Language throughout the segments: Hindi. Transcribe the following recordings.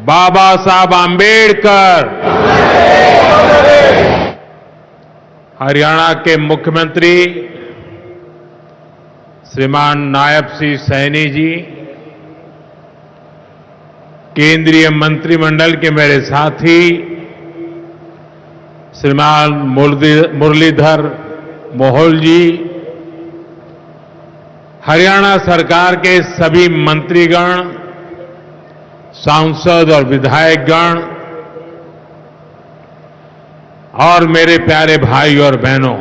बाबा साहब आंबेडकर हरियाणा के मुख्यमंत्री श्रीमान नायब सिंह सैनी जी, केंद्रीय मंत्रिमंडल के मेरे साथी श्रीमान मुरलीधर मोहोल जी, हरियाणा सरकार के सभी मंत्रीगण, सांसद और विधायकगण और मेरे प्यारे भाई और बहनों,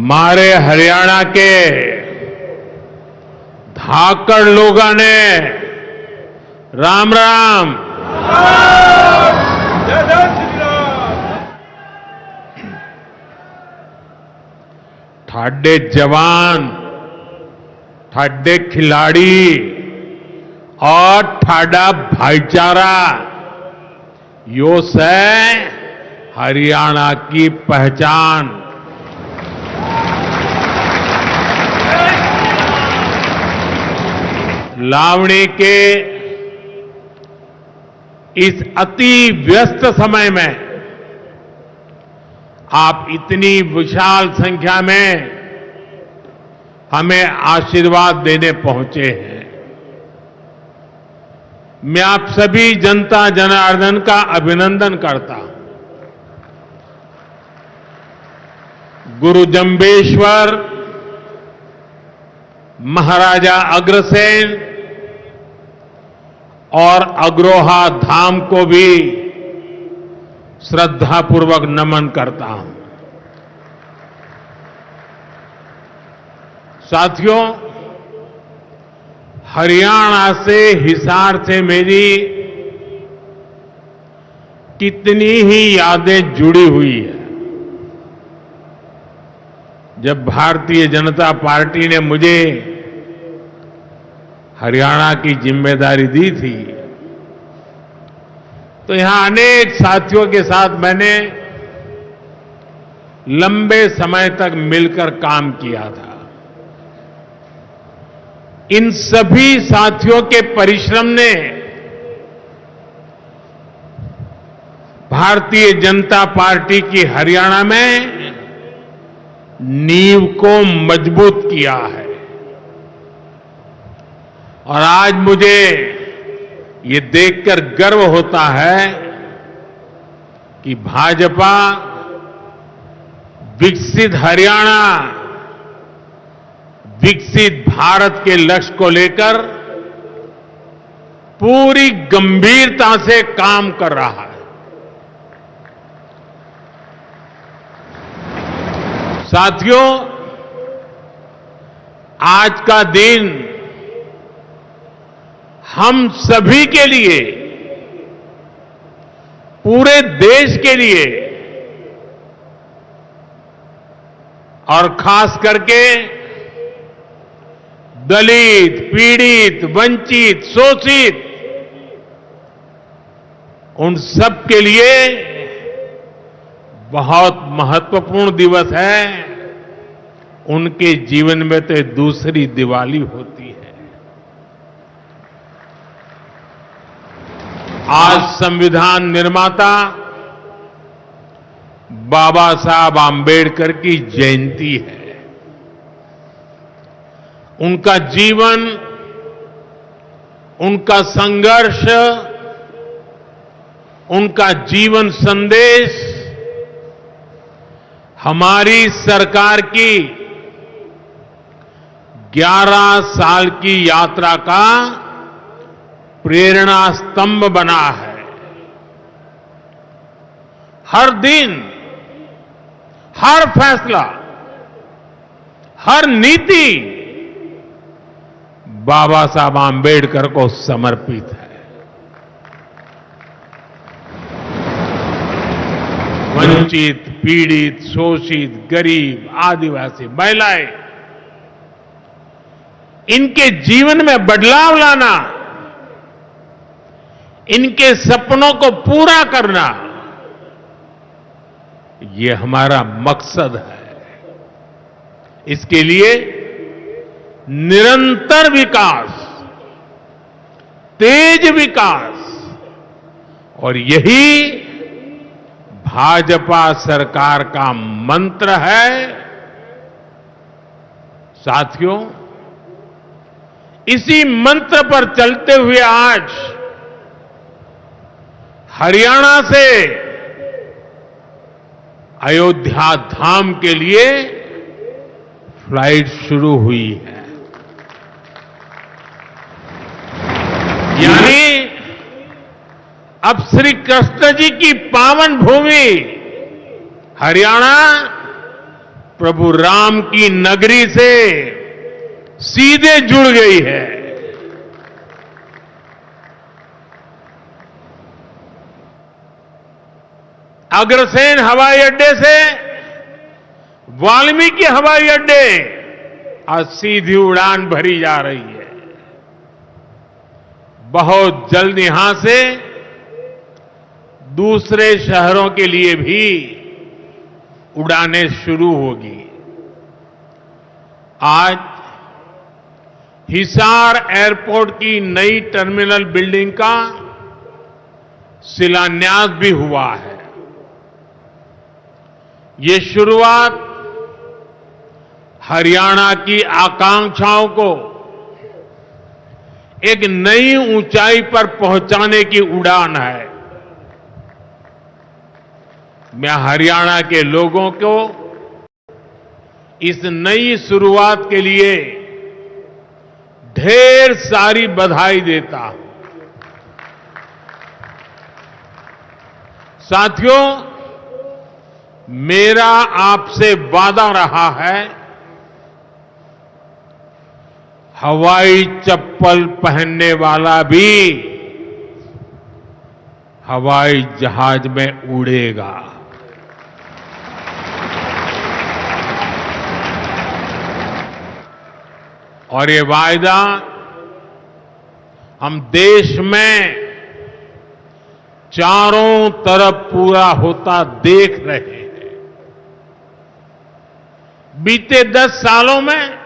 मारे हरियाणा के धाकड़ लोगों ने राम राम। जय जय श्री राम। ठाडे जवान, ठाडे खिलाड़ी और ठाडा भाईचारा, यो से हरियाणा की पहचान। लावणी के इस अति व्यस्त समय में आप इतनी विशाल संख्या में हमें आशीर्वाद देने पहुंचे हैं। मैं आप सभी जनता जनार्दन का अभिनंदन करता हूं। गुरु जंबेश्वर, महाराजा अग्रसेन और अग्रोहा धाम को भी श्रद्धापूर्वक नमन करता हूं। साथियों, हरियाणा से, हिसार से मेरी कितनी ही यादें जुड़ी हुई है। जब भारतीय जनता पार्टी ने मुझे हरियाणा की जिम्मेदारी दी थी, तो यहां अनेक साथियों के साथ मैंने लंबे समय तक मिलकर काम किया था। इन सभी साथियों के परिश्रम ने भारतीय जनता पार्टी की हरियाणा में नींव को मजबूत किया है। और आज मुझे ये देखकर गर्व होता है कि भाजपा विकसित हरियाणा, विकसित भारत के लक्ष्य को लेकर पूरी गंभीरता से काम कर रहा है। साथियों, आज का दिन हम सभी के लिए, पूरे देश के लिए और खास करके दलित, पीड़ित, वंचित, शोषित, उन सब के लिए बहुत महत्वपूर्ण दिवस है। उनके जीवन में तो दूसरी दिवाली होती है। आज संविधान निर्माता बाबा साहब आंबेडकर की जयंती है। उनका जीवन, उनका संघर्ष, उनका जीवन संदेश हमारी सरकार की 11 साल की यात्रा का प्रेरणा स्तंभ बना है। हर दिन, हर फैसला, हर नीति बाबा साहब आंबेडकर को समर्पित है। वंचित, पीड़ित, शोषित, गरीब, आदिवासी, महिलाएं, इनके जीवन में बदलाव लाना, इनके सपनों को पूरा करना, ये हमारा मकसद है। इसके लिए निरंतर विकास, तेज विकास, और यही भाजपा सरकार का मंत्र है। साथियों, इसी मंत्र पर चलते हुए आज हरियाणा से अयोध्या धाम के लिए फ्लाइट शुरू हुई है। यानी अब श्री कृष्ण जी की पावन भूमि हरियाणा प्रभु राम की नगरी से सीधे जुड़ गई है। अग्रसेन हवाई अड्डे से वाल्मीकि हवाई अड्डे आज सीधी उड़ान भरी जा रही है। बहुत जल्द यहां से दूसरे शहरों के लिए भी उड़ानें शुरू होगी। आज हिसार एयरपोर्ट की नई टर्मिनल बिल्डिंग का शिलान्यास भी हुआ है। ये शुरुआत हरियाणा की आकांक्षाओं को एक नई ऊंचाई पर पहुंचाने की उड़ान है। मैं हरियाणा के लोगों को इस नई शुरुआत के लिए ढेर सारी बधाई देता हूं। साथियों, मेरा आपसे वादा रहा है, हवाई चप्पल पहनने वाला भी हवाई जहाज में उड़ेगा। और ये वायदा हम देश में चारों तरफ पूरा होता देख रहे हैं। बीते 10 सालों में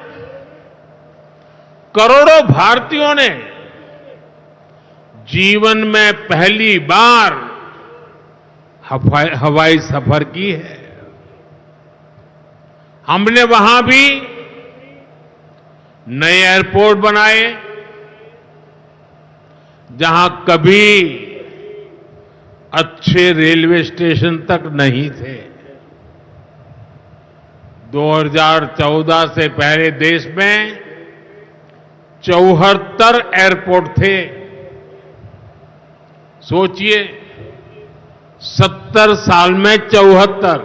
करोड़ों भारतीयों ने जीवन में पहली बार हवाई सफर की है। हमने वहां भी नए एयरपोर्ट बनाए जहां कभी अच्छे रेलवे स्टेशन तक नहीं थे। 2014 से पहले देश में 74 एयरपोर्ट थे। सोचिए, 70 साल में 74।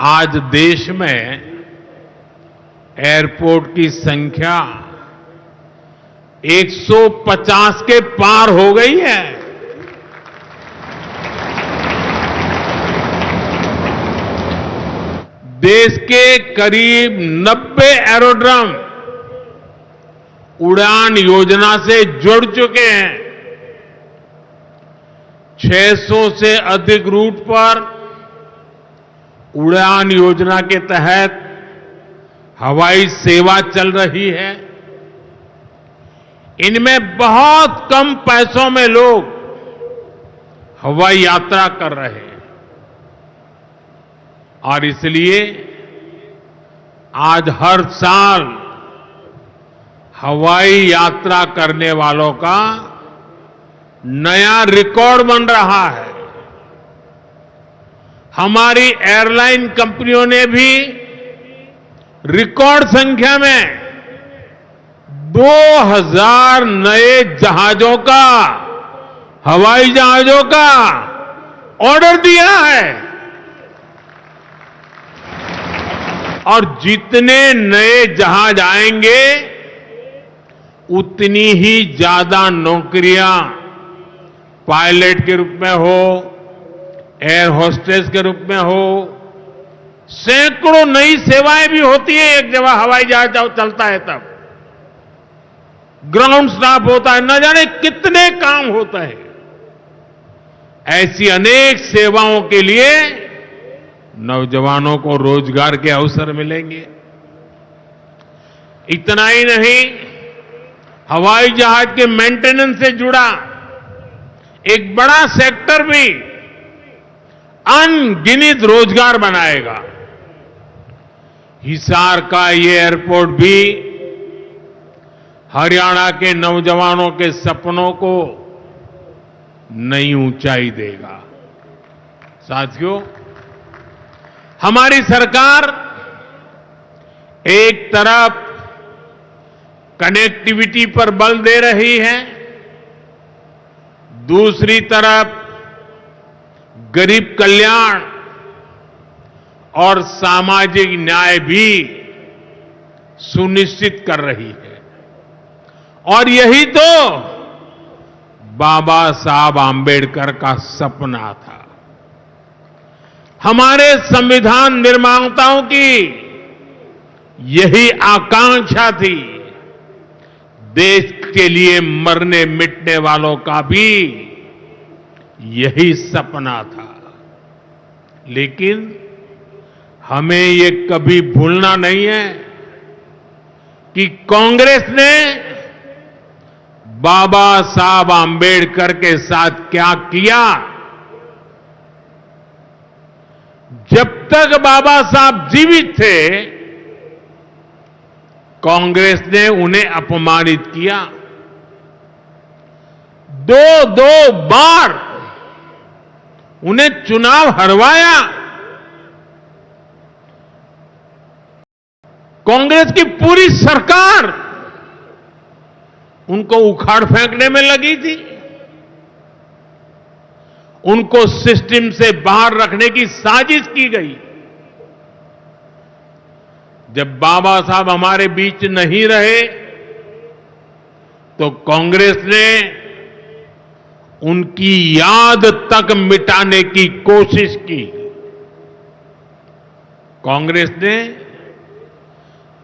आज देश में एयरपोर्ट की संख्या 150 के पार हो गई है। देश के करीब 90 एरोड्रम उड़ान योजना से जुड़ चुके हैं। 600 से अधिक रूट पर उड़ान योजना के तहत हवाई सेवा चल रही है। इनमें बहुत कम पैसों में लोग हवाई यात्रा कर रहे हैं और इसलिए आज हर साल हवाई यात्रा करने वालों का नया रिकॉर्ड बन रहा है। हमारी एयरलाइन कंपनियों ने भी रिकॉर्ड संख्या में 2000 नए जहाजों का, हवाई जहाजों का ऑर्डर दिया है। और जितने नए जहाज आएंगे उतनी ही ज्यादा नौकरियां पायलट के रूप में हो, एयर होस्टेस के रूप में हो, सैकड़ों नई सेवाएं भी होती है। एक जगह हवाई जहाज चलता है तब ग्राउंड स्टाफ होता है, न जाने कितने काम होता है। ऐसी अनेक सेवाओं के लिए नौजवानों को रोजगार के अवसर मिलेंगे। इतना ही नहीं, हवाई जहाज के मेंटेनेंस से जुड़ा एक बड़ा सेक्टर भी अनगिनत रोजगार बनाएगा। हिसार का ये एयरपोर्ट भी हरियाणा के नौजवानों के सपनों को नई ऊंचाई देगा। साथियों, हमारी सरकार एक तरफ कनेक्टिविटी पर बल दे रही है, दूसरी तरफ गरीब कल्याण और सामाजिक न्याय भी सुनिश्चित कर रही है। और यही तो बाबा साहब आंबेडकर का सपना था। हमारे संविधान निर्माताओं की यही आकांक्षा थी। देश के लिए मरने मिटने वालों का भी यही सपना था। लेकिन हमें ये कभी भूलना नहीं है कि कांग्रेस ने बाबा साहब आंबेडकर के साथ क्या किया। जब तक बाबा साहब जीवित थे, कांग्रेस ने उन्हें अपमानित किया। दो बार उन्हें चुनाव हरवाया। कांग्रेस की पूरी सरकार उनको उखाड़ फेंकने में लगी थी। उनको सिस्टम से बाहर रखने की साजिश की गई। जब बाबा साहब हमारे बीच नहीं रहे तो कांग्रेस ने उनकी याद तक मिटाने की कोशिश की। कांग्रेस ने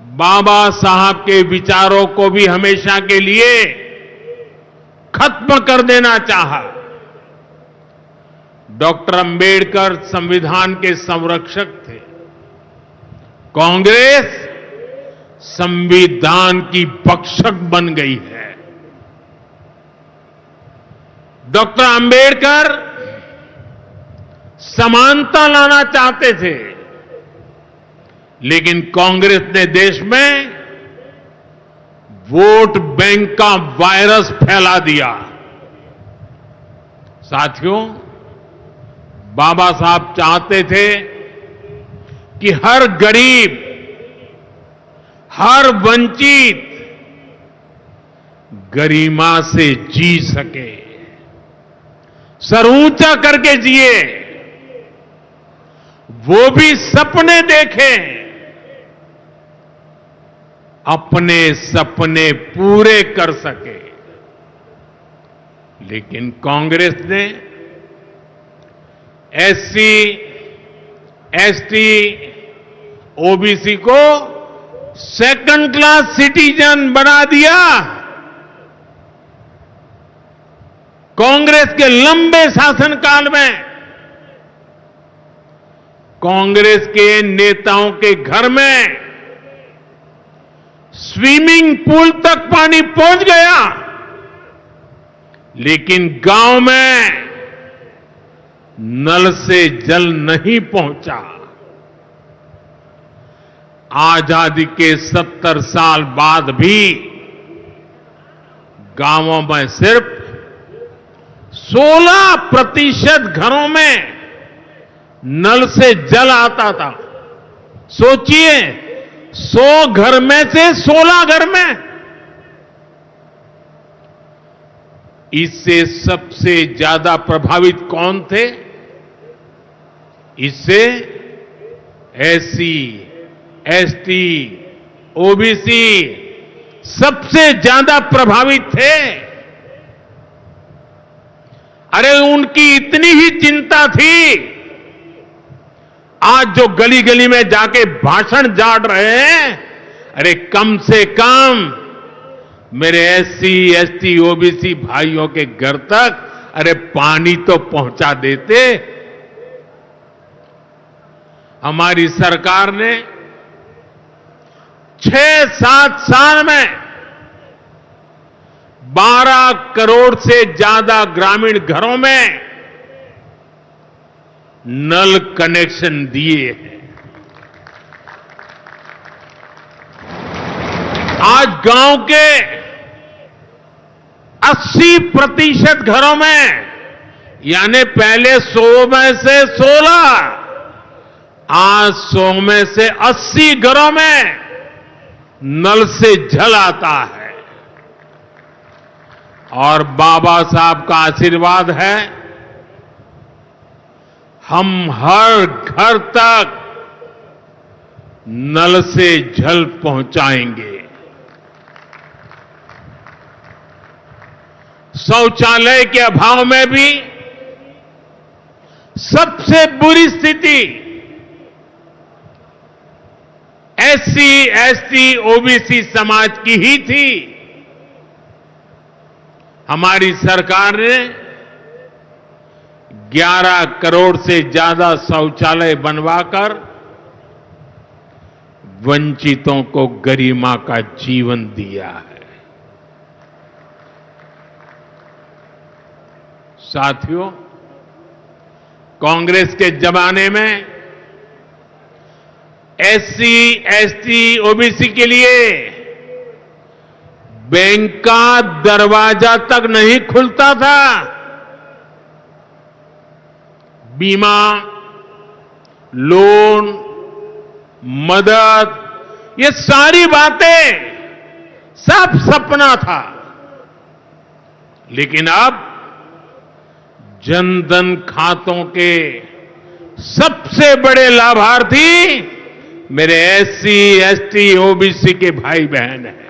बाबा साहब के विचारों को भी हमेशा के लिए खत्म कर देना चाहा। डॉक्टर अंबेडकर संविधान के संरक्षक थे। कांग्रेस संविधान की भक्षक बन गई है। डॉक्टर अंबेडकर समानता लाना चाहते थे, लेकिन कांग्रेस ने देश में वोट बैंक का वायरस फैला दिया। साथियों, बाबा साहब चाहते थे कि हर गरीब, हर वंचित गरिमा से जी सके, सर ऊंचा करके जिए, वो भी सपने देखें, अपने सपने पूरे कर सके। लेकिन कांग्रेस ने एससी, एसटी, ओबीसी को सेकंड क्लास सिटीजन बना दिया। कांग्रेस के लंबे शासनकाल में कांग्रेस के नेताओं के घर में स्विमिंग पूल तक पानी पहुंच गया, लेकिन गांव में नल से जल नहीं पहुंचा। आजादी के 70 साल बाद भी गांवों में सिर्फ 16% घरों में नल से जल आता था। सोचिए, 100 घर में से 16 घर में। इससे सबसे ज्यादा प्रभावित कौन थे? इससे एससी, एसटी, ओबीसी सबसे ज्यादा प्रभावित थे। अरे उनकी इतनी ही चिंता थी, आज जो गली गली में जाके भाषण झाड़ रहे हैं, अरे कम से कम मेरे एससी, एसटी, ओबीसी भाइयों के घर तक अरे पानी तो पहुंचा देते। हमारी सरकार ने 6-7 साल में 12 करोड़ से ज्यादा ग्रामीण घरों में नल कनेक्शन दिए हैं। आज गांव के 80% घरों में, यानी पहले 100 में से 16, आज 100 में से 80 घरों में नल से जल आता है। और बाबा साहब का आशीर्वाद है, हम हर घर तक नल से जल पहुंचाएंगे। शौचालय के अभाव में भी सबसे बुरी स्थिति एससी, एसटी, ओबीसी समाज की ही थी। हमारी सरकार ने 11 करोड़ से ज्यादा शौचालय बनवाकर वंचितों को गरिमा का जीवन दिया है। साथियों, कांग्रेस के जमाने में एससी, एसटी, ओबीसी के लिए बैंक का दरवाजा तक नहीं खुलता था। बीमा, लोन, मदद, ये सारी बातें सब सपना था। लेकिन अब जनधन खातों के सबसे बड़े लाभार्थी मेरे एससी, एसटी, ओबीसी के भाई बहन हैं।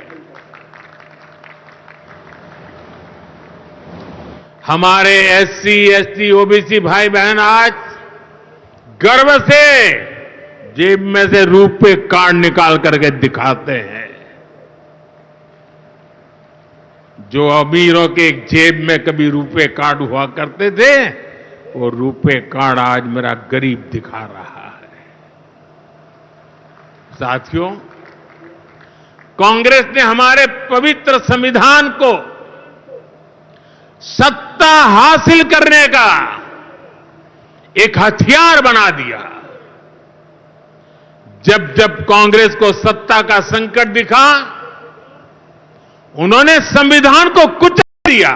हमारे एससी, एसटी, ओबीसी भाई बहन आज गर्व से जेब में से रुपए कार्ड निकाल करके दिखाते हैं। जो अमीरों के जेब में कभी रुपए कार्ड हुआ करते थे, वो रुपए कार्ड आज मेरा गरीब दिखा रहा है। साथियों, कांग्रेस ने हमारे पवित्र संविधान को सत्ता हासिल करने का एक हथियार बना दिया। जब जब कांग्रेस को सत्ता का संकट दिखा, उन्होंने संविधान को कुचल दिया।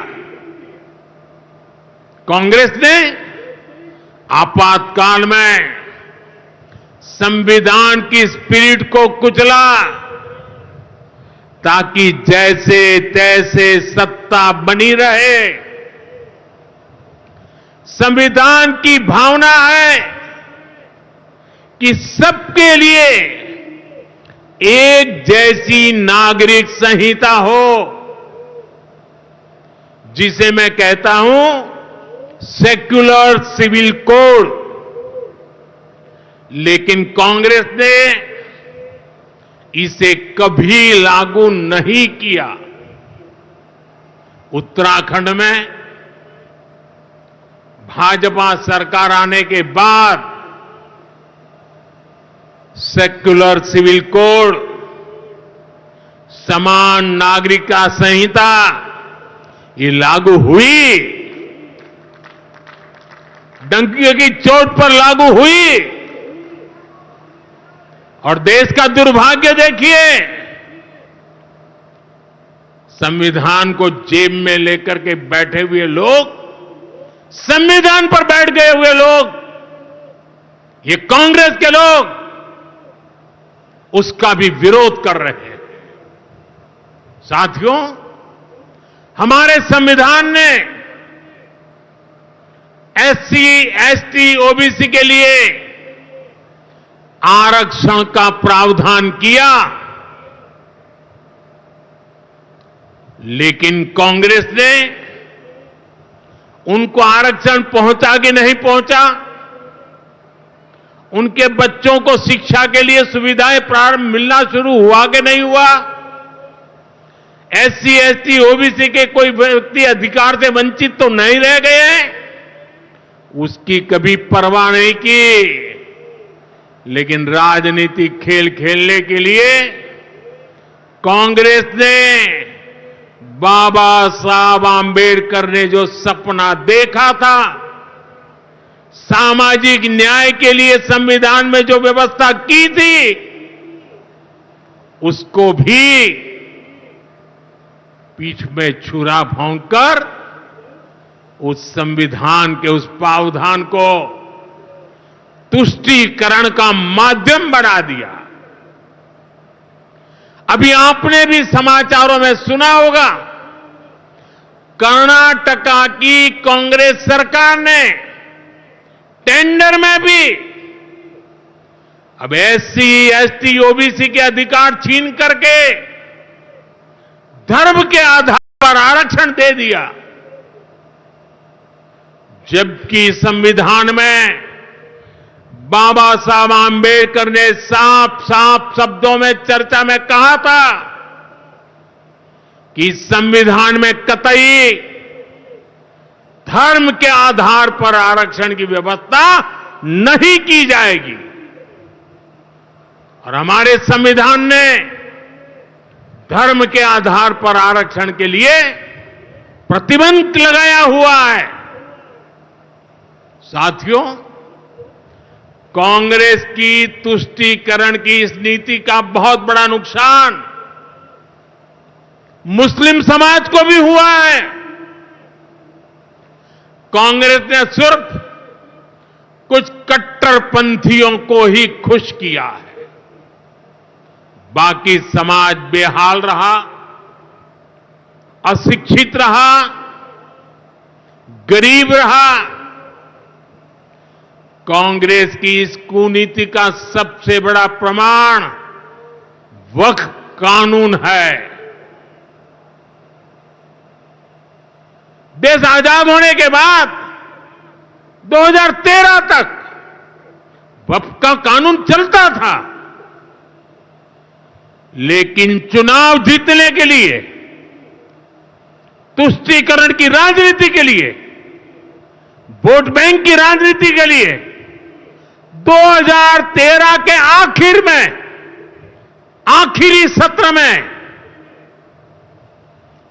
कांग्रेस ने आपातकाल में संविधान की स्पिरिट को कुचला, ताकि जैसे तैसे सत्ता बनी रहे। संविधान की भावना है कि सबके लिए एक जैसी नागरिक संहिता हो, जिसे मैं कहता हूं सेक्युलर सिविल कोड। लेकिन कांग्रेस ने इसे कभी लागू नहीं किया। उत्तराखंड में भाजपा सरकार आने के बाद सेक्युलर सिविल कोड, समान नागरिकता संहिता, ये लागू हुई। डंकी की चोट पर लागू हुई। और देश का दुर्भाग्य देखिए, संविधान को जेब में लेकर के बैठे हुए लोग, संविधान पर बैठ गए हुए लोग, ये कांग्रेस के लोग उसका भी विरोध कर रहे हैं। साथियों, हमारे संविधान ने एससी, एसटी, ओबीसी के लिए आरक्षण का प्रावधान किया, लेकिन कांग्रेस ने उनको आरक्षण पहुंचा कि नहीं पहुंचा, उनके बच्चों को शिक्षा के लिए सुविधाएं प्रारंभ मिलना शुरू हुआ कि नहीं हुआ, एससी, एसटी, ओबीसी के कोई व्यक्ति अधिकार से वंचित तो नहीं रह गए, उसकी कभी परवाह नहीं की। लेकिन राजनीतिक खेल खेलने के लिए कांग्रेस ने बाबा साहब आंबेडकर ने जो सपना देखा था, सामाजिक न्याय के लिए संविधान में जो व्यवस्था की थी, उसको भी पीठ में छुरा भोंककर उस संविधान के उस प्रावधान को तुष्टीकरण का माध्यम बना दिया। अभी आपने भी समाचारों में सुना होगा, कर्नाटका की कांग्रेस सरकार ने टेंडर में भी अब एससी, एसटी, ओबीसी के अधिकार छीन करके धर्म के आधार पर आरक्षण दे दिया, जबकि संविधान में बाबा साहब आंबेडकर ने साफ साफ शब्दों में चर्चा में कहा था कि संविधान में कतई धर्म के आधार पर आरक्षण की व्यवस्था नहीं की जाएगी। और हमारे संविधान ने धर्म के आधार पर आरक्षण के लिए प्रतिबंध लगाया हुआ है। साथियों, कांग्रेस की तुष्टीकरण की इस नीति का बहुत बड़ा नुकसान मुस्लिम समाज को भी हुआ है। कांग्रेस ने सिर्फ कुछ कट्टरपंथियों को ही खुश किया है, बाकी समाज बेहाल रहा, अशिक्षित रहा, गरीब रहा। कांग्रेस की इस कुनीति का सबसे बड़ा प्रमाण वक्फ कानून है। देश आजाद होने के बाद 2013 तक वक्फ का कानून चलता था, लेकिन चुनाव जीतने के लिए, तुष्टीकरण की राजनीति के लिए, वोट बैंक की राजनीति के लिए 2013 के आखिर में, आखिरी सत्र में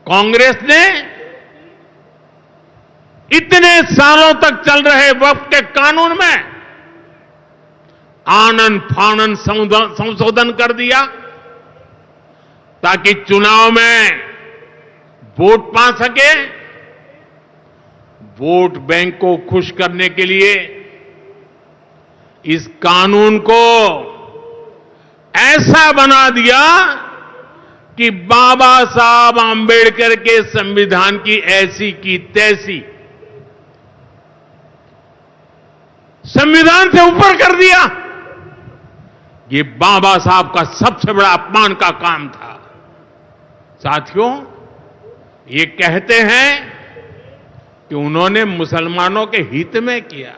कांग्रेस ने इतने सालों तक चल रहे वक्फ के कानून में आनन फानन संशोधन कर दिया ताकि चुनाव में वोट पा सके। वोट बैंक को खुश करने के लिए इस कानून को ऐसा बना दिया कि बाबा साहब आंबेडकर के संविधान की ऐसी की तैसी, संविधान से ऊपर कर दिया। ये बाबा साहब का सबसे बड़ा अपमान का काम था। साथियों, ये कहते हैं कि उन्होंने मुसलमानों के हित में किया।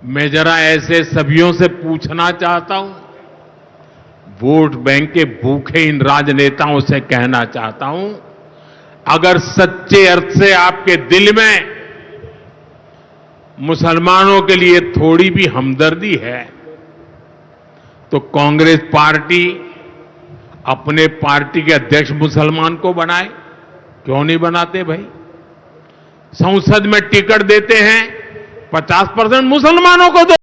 मैं जरा ऐसे सभियों से पूछना चाहता हूं, वोट बैंक के भूखे इन राजनेताओं से कहना चाहता हूं, अगर सच्चे अर्थ से आपके दिल में मुसलमानों के लिए थोड़ी भी हमदर्दी है, तो कांग्रेस पार्टी अपने पार्टी के अध्यक्ष मुसलमान को बनाए। क्यों नहीं बनाते भाई? संसद में टिकट देते हैं 50% मुसलमानों को दो।